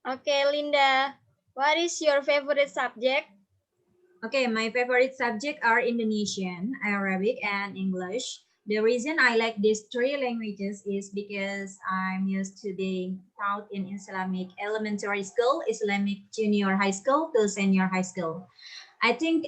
Okay, Linda, what is your favorite subject? Okay, my favorite subject are Indonesian, Arabic, and English. The reason I like these three languages is because I'm used to being taught in Islamic elementary school, Islamic junior high school to senior high school. I think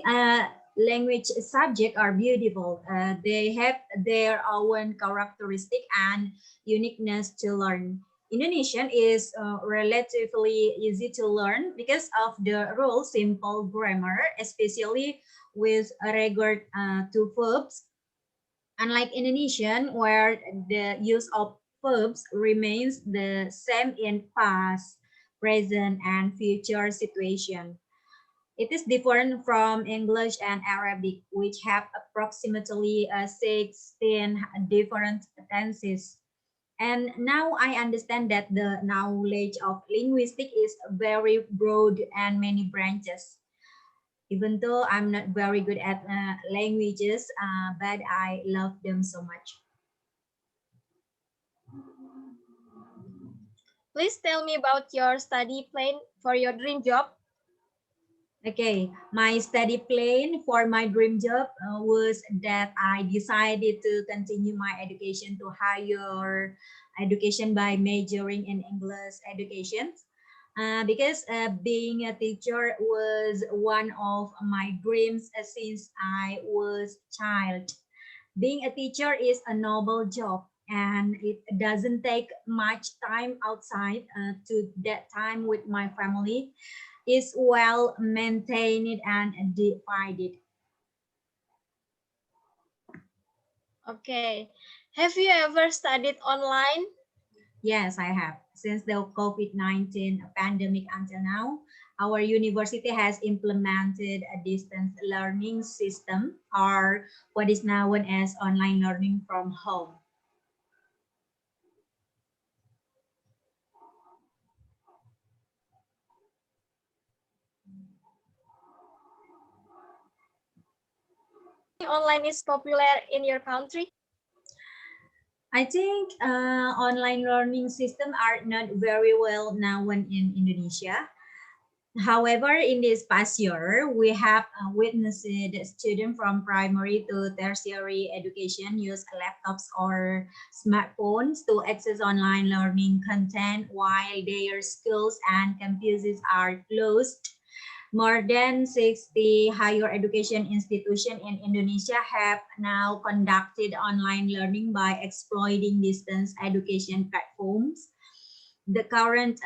language subjects are beautiful. They have their own characteristic and uniqueness to learn. Indonesian is relatively easy to learn because of the rule simple grammar, especially with regard to verbs. Unlike Indonesian, where the use of verbs remains the same in past, present, and future situation. It is different from English and Arabic, which have approximately 16 different tenses. And now I understand that the knowledge of linguistics is very broad and many branches. Even though I'm not very good at languages, but I love them so much. Please tell me about your study plan for your dream job. Okay, my study plan for my dream job was that I decided to continue my education to higher education by majoring in English education. Because being a teacher was one of my dreams since I was child. Being a teacher is a noble job and it doesn't take much time outside to that time with my family is well maintained and divided. Okay. Have you ever studied online? Yes, I have. Since the COVID-19 pandemic until now, our university has implemented a distance learning system or what is now known as online learning from home. Online is popular in your country? I think online learning systems are not very well known in Indonesia. However, in this past year, we have witnessed students from primary to tertiary education use laptops or smartphones to access online learning content while their schools and campuses are closed. More than 60 higher education institutions in Indonesia have now conducted online learning by exploiting distance education platforms. The current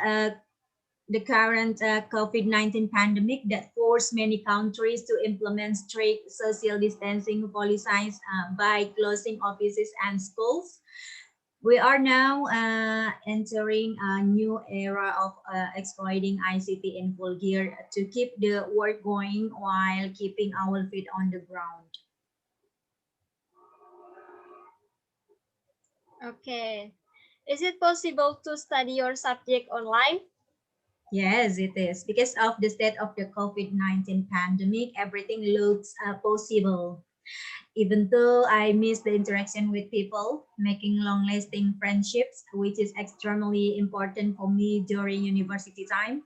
COVID-19 pandemic that forced many countries to implement strict social distancing policies by closing offices and schools. We are now entering a new era of exploiting ICT in full gear to keep the work going while keeping our feet on the ground. Okay. Is it possible to study your subject online? Yes, it is. Because of the state of the COVID-19 pandemic, everything looks possible. Even though I miss the interaction with people, making long-lasting friendships, which is extremely important for me during university time.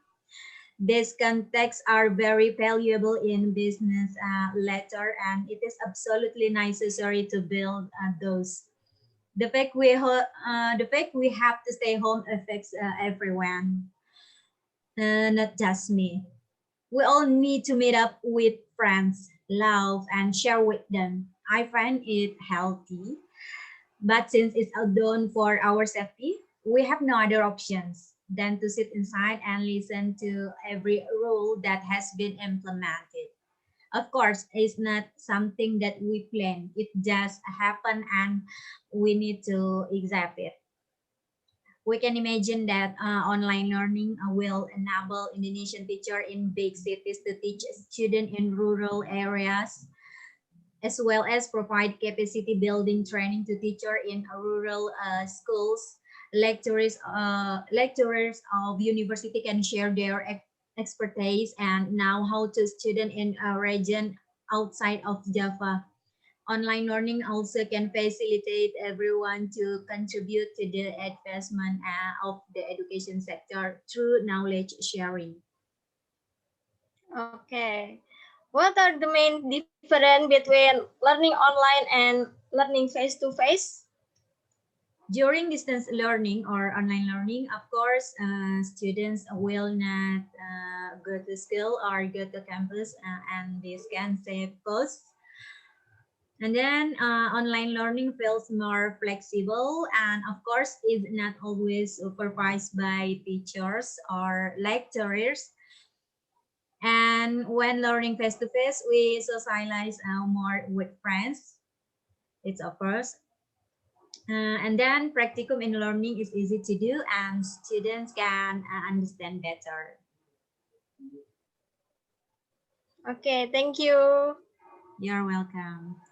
These contacts are very valuable in business later, and it is absolutely necessary to build those. The fact we have to stay home affects everyone, not just me. We all need to meet up with friends, laugh, and share with them. I find it healthy, but since it's done for our safety, we have no other options than to sit inside and listen to every rule that has been implemented. Of course, it's not something that we plan. It just happened and we need to accept it. We can imagine that online learning will enable Indonesian teacher in big cities to teach students in rural areas, as well as provide capacity building training to teacher in rural schools. Lecturers of university can share their expertise and know how to student in a region outside of Java. Online learning also can facilitate everyone to contribute to the advancement of the education sector through knowledge sharing. Okay. What are the main difference between learning online and learning face-to-face? During distance learning or online learning, of course, students will not go to school or go to campus, and this can save costs. And then online learning feels more flexible and of course is not always supervised by teachers or lecturers. And when learning face to face, we socialize more with friends. It's of course. And then practicum in learning is easy to do and students can understand better. Okay, thank you. You're welcome.